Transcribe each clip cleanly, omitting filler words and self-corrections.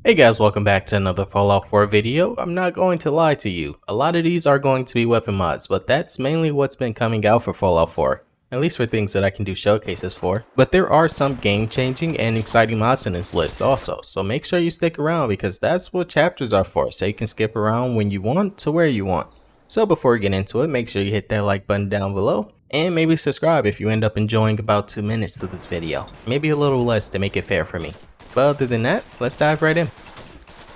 Hey guys, welcome back to another Fallout 4 video. I'm not going to lie to you, a lot of these are going to be weapon mods, but that's mainly what's been coming out for Fallout 4. At least for things that I can do showcases for. But there are some game changing and exciting mods in this list also, so make sure you stick around because that's what chapters are for, so you can skip around when you want to where you want. So before we get into it, make sure you hit that like button down below, and maybe subscribe if you end up enjoying about 2 minutes to this video. Maybe a little less to make it fair for me. But other than that, let's dive right in.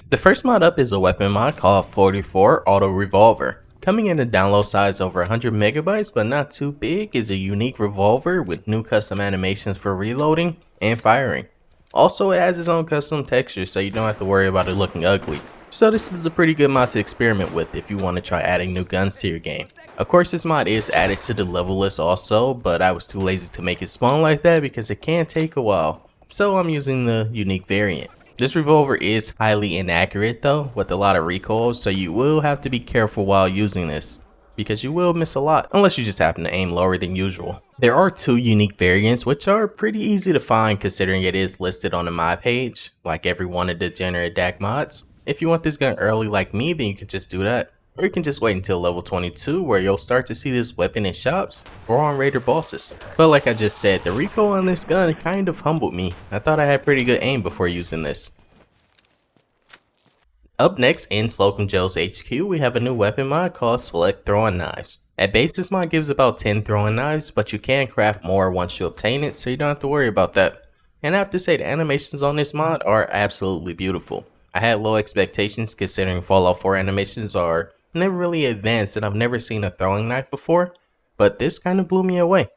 The first mod up is a weapon mod called 44 Auto-Revolver. Coming in a download size over 100 megabytes but not too big is a unique revolver with new custom animations for reloading and firing. Also, it has its own custom texture so you don't have to worry about it looking ugly. So this is a pretty good mod to experiment with if you want to try adding new guns to your game. Of course, this mod is added to the level list also, but I was too lazy to make it spawn like that because it can take a while. So I'm using the unique variant. This revolver is highly inaccurate though, with a lot of recoil, so you will have to be careful while using this, because you will miss a lot, unless you just happen to aim lower than usual. There are two unique variants, which are pretty easy to find considering it is listed on the mod page, like every one of the degenerate DAC mods. If you want this gun early like me, then you can just do that. Or you can just wait until level 22 where you'll start to see this weapon in shops or on raider bosses. But like I just said, the recoil on this gun kind of humbled me. I thought I had pretty good aim before using this. Up next in Slocum Joe's HQ, we have a new weapon mod called Select Throwing Knives. At base, this mod gives about 10 throwing knives, but you can craft more once you obtain it, so you don't have to worry about that. And I have to say the animations on this mod are absolutely beautiful. I had low expectations considering Fallout 4 animations are never really advanced and I've never seen a throwing knife before, but this kind of blew me away.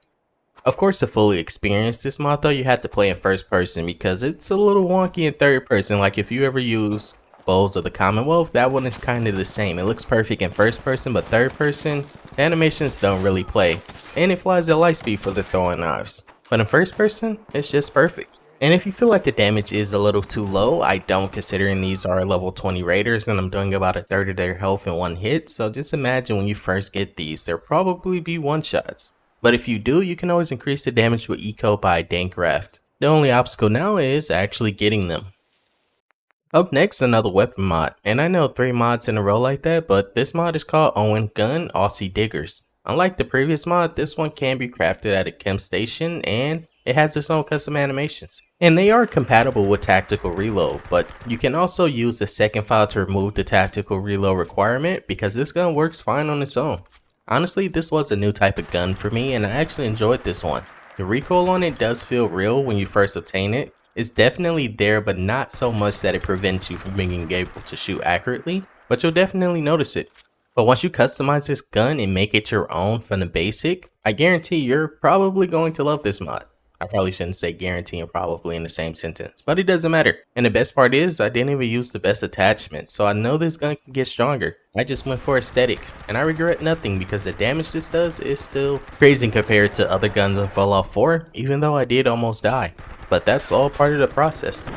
Of course, to fully experience this mod though, you have to play in first person because it's a little wonky in third person. Like if you ever use Bowls of the Commonwealth, that one is kind of the same. It looks perfect in first person, but third person, the animations don't really play. And it flies at light speed for the throwing knives. But in first person, it's just perfect. And if you feel like the damage is a little too low, I don't, considering these are level 20 raiders and I'm doing about a third of their health in one hit. So just imagine when you first get these, they'll probably be one shots. But if you do, you can always increase the damage with eco by dank raft. The only obstacle now is actually getting them. Up next, another weapon mod, and I know 3 mods in a row like that, but this mod is called Owen Gun Aussie Diggers. Unlike the previous mod, this one can be crafted at a chem station and it has its own custom animations. And they are compatible with tactical reload, but you can also use the second file to remove the tactical reload requirement because this gun works fine on its own. Honestly, this was a new type of gun for me and I actually enjoyed this one. The recoil on it does feel real when you first obtain it. It's definitely there, but not so much that it prevents you from being able to shoot accurately, but you'll definitely notice it. But once you customize this gun and make it your own from the basic, I guarantee you're probably going to love this mod. I probably shouldn't say guarantee and probably in the same sentence, but it doesn't matter. And the best part is I didn't even use the best attachment, so I know this gun can get stronger. I just went for aesthetic, and I regret nothing because the damage this does is still crazy compared to other guns in Fallout 4, even though I did almost die. But that's all part of the process.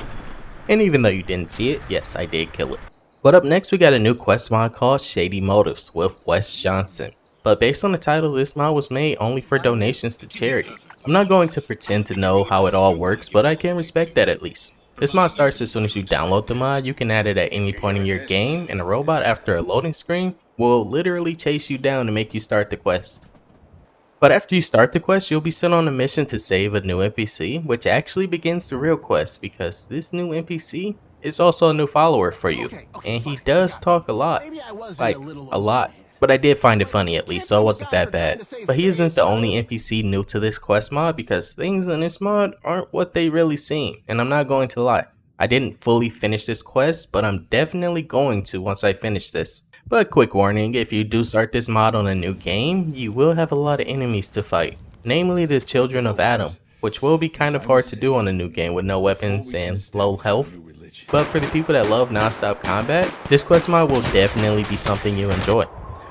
And even though you didn't see it, yes, I did kill it. But up next, we got a new quest mod called Shady Motives with Wes Johnson. But based on the title, this mod was made only for donations to charity. I'm not going to pretend to know how it all works, but I can respect that at least. This mod starts as soon as you download the mod. You can add it at any point in your game, and a robot after a loading screen will literally chase you down to make you start the quest. But after you start the quest, you'll be sent on a mission to save a new NPC, which actually begins the real quest because this new NPC is also a new follower for you. And he does talk a lot, like a lot. But I did find it funny at least, so it wasn't that bad. But he isn't the only NPC new to this quest mod because things in this mod aren't what they really seem. And I'm not going to lie, I didn't fully finish this quest, but I'm definitely going to once I finish this. But quick warning, if you do start this mod on a new game, you will have a lot of enemies to fight. Namely the Children of Adam, which will be kind of hard to do on a new game with no weapons and low health. But for the people that love non-stop combat, this quest mod will definitely be something you enjoy.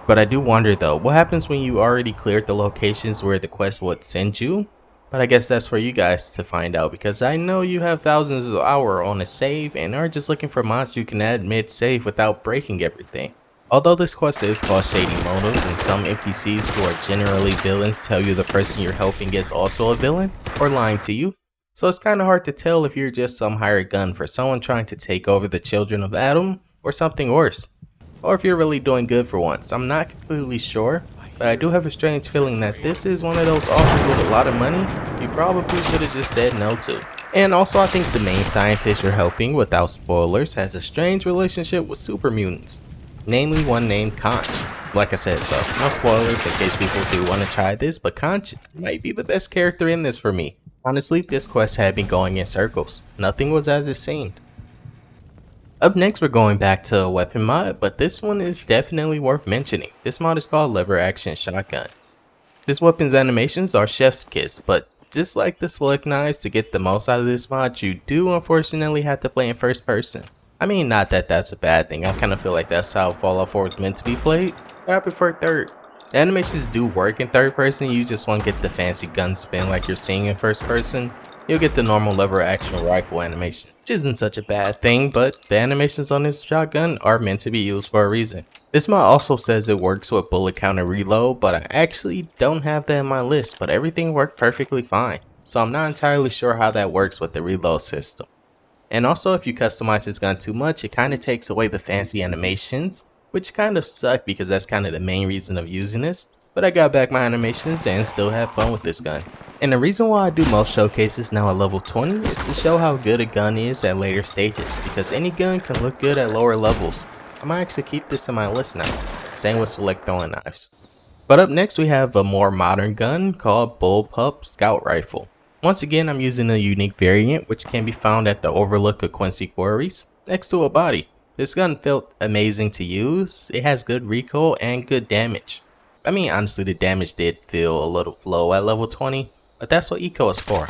But I do wonder though, what happens when you already cleared the locations where the quest would send you? But I guess that's for you guys to find out because I know you have thousands of hours on a save and are just looking for mods you can add mid-save without breaking everything. Although this quest is called Shady Motives and some NPCs who are generally villains tell you the person you're helping is also a villain or lying to you, So it's kinda hard to tell if you're just some hired gun for someone trying to take over the children of Adam, or something worse. Or if you're really doing good for once. I'm not completely sure, but I do have a strange feeling that this is one of those offers with a lot of money you probably should have just said no to. And also I think the main scientist you're helping, without spoilers, has a strange relationship with super mutants. Namely one named Conch. Like I said though, no spoilers in case people do want to try this, but Conch might be the best character in this for me. Honestly, this quest had been going in circles. Nothing was as it seemed. Up next we're going back to a weapon mod, but this one is definitely worth mentioning. This mod is called Lever Action Shotgun. This weapon's animations are chef's kiss, but just like the select knives, to get the most out of this mod you do unfortunately have to play in first person. I mean, not that that's a bad thing, I kinda feel like that's how Fallout 4 was meant to be played, but I prefer third. The animations do work in third person, you just won't get the fancy gun spin like you're seeing in first person. You'll get the normal lever action rifle animation, which isn't such a bad thing, but the animations on this shotgun are meant to be used for a reason. This mod also says it works with bullet counter reload, but I actually don't have that in my list, but everything worked perfectly fine. So I'm not entirely sure how that works with the reload system. And also if you customize this gun too much, it kind of takes away the fancy animations, which kind of suck because that's kind of the main reason of using this. But I got back my animations and still have fun with this gun. And the reason why I do most showcases now at level 20 is to show how good a gun is at later stages, because any gun can look good at lower levels. I might actually keep this in my list now, same with select throwing knives. But up next we have a more modern gun called Bullpup Scout Rifle. Once again I'm using a unique variant which can be found at the Overlook of Quincy Quarries, next to a body. This gun felt amazing to use, it has good recoil and good damage. I mean honestly the damage did feel a little low at level 20, but that's what eco is for.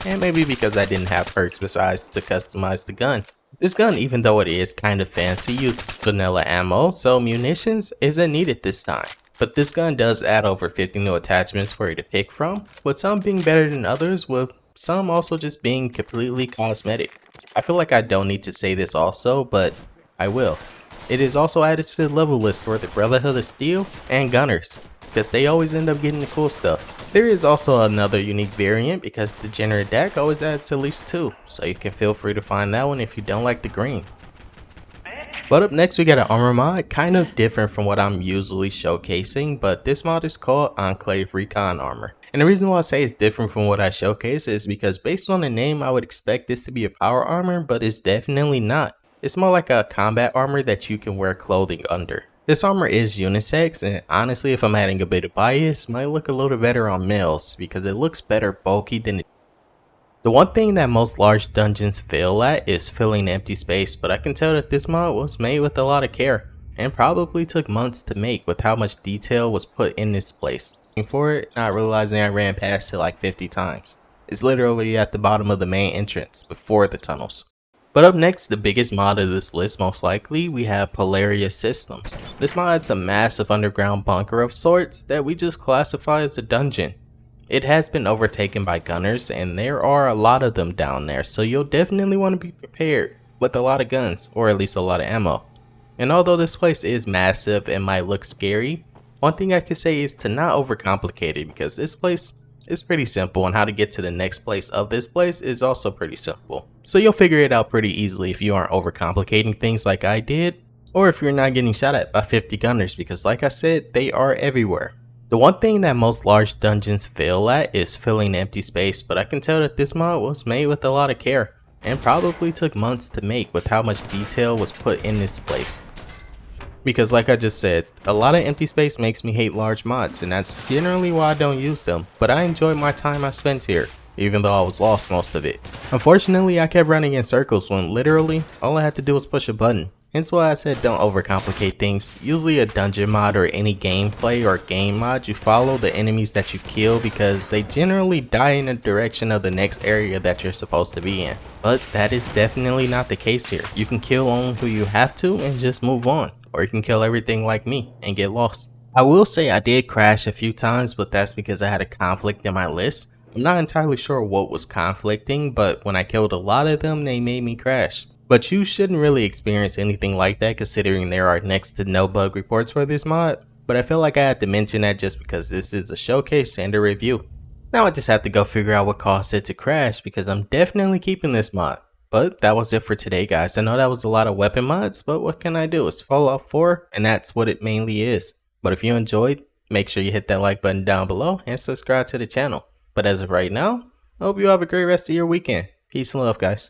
And maybe because I didn't have perks besides to customize the gun. This gun, even though it is kind of fancy, uses vanilla ammo, so munitions isn't needed this time. But this gun does add over 50 new attachments for you to pick from, with some being better than others, with some also just being completely cosmetic. I feel like I don't need to say this also, but I will. It is also added to the level list for the Brotherhood of Steel and Gunners, because they always end up getting the cool stuff. There is also another unique variant because the Degenerate deck always adds at least 2, so you can feel free to find that one if you don't like the green. But up next we got an armor mod, kind of different from what I'm usually showcasing, but this mod is called Enclave Recon armor. And the reason why I say it's different from what I showcase is because based on the name I would expect this to be a power armor, but it's definitely not. It's more like a combat armor that you can wear clothing under. This armor is unisex, and honestly if I'm adding a bit of bias, might look a little better on males because it looks better bulky than it. The one thing that most large dungeons fail at is filling empty space, but I can tell that this mod was made with a lot of care and probably took months to make with how much detail was put in this place. For it, not realizing I ran past it like 50 times. It's literally at the bottom of the main entrance before the tunnels. But up next, the biggest mod of this list most likely, we have Polaria Systems. This mod's a massive underground bunker of sorts that we just classify as a dungeon. It has been overtaken by gunners and there are a lot of them down there, so you'll definitely want to be prepared with a lot of guns, or at least a lot of ammo. And although this place is massive and might look scary, one thing I could say is to not overcomplicate it, because this place is pretty simple and how to get to the next place of this place is also pretty simple. So you'll figure it out pretty easily if you aren't overcomplicating things like I did, or if you're not getting shot at by 50 gunners, because like I said, they are everywhere. The one thing that most large dungeons fail at is filling empty space, but I can tell that this mod was made with a lot of care and probably took months to make with how much detail was put in this place. Because like I just said, a lot of empty space makes me hate large mods, and that's generally why I don't use them, but I enjoy my time I spent here, even though I was lost most of it. Unfortunately, I kept running in circles when literally all I had to do was push a button. Hence why I said don't overcomplicate things. Usually a dungeon mod or any gameplay or game mod, you follow the enemies that you kill because they generally die in the direction of the next area that you're supposed to be in. But that is definitely not the case here. You can kill only who you have to and just move on. Or you can kill everything like me and get lost. I will say I did crash a few times, but that's because I had a conflict in my list. I'm not entirely sure what was conflicting, but when I killed a lot of them, they made me crash. But you shouldn't really experience anything like that considering there are next to no bug reports for this mod. But I feel like I had to mention that just because this is a showcase and a review. Now I just have to go figure out what caused it to crash because I'm definitely keeping this mod. But that was it for today, guys. I know that was a lot of weapon mods, but what can I do? It's Fallout 4 and that's what it mainly is. But if you enjoyed, make sure you hit that like button down below and subscribe to the channel. But as of right now, I hope you have a great rest of your weekend. Peace and love, guys.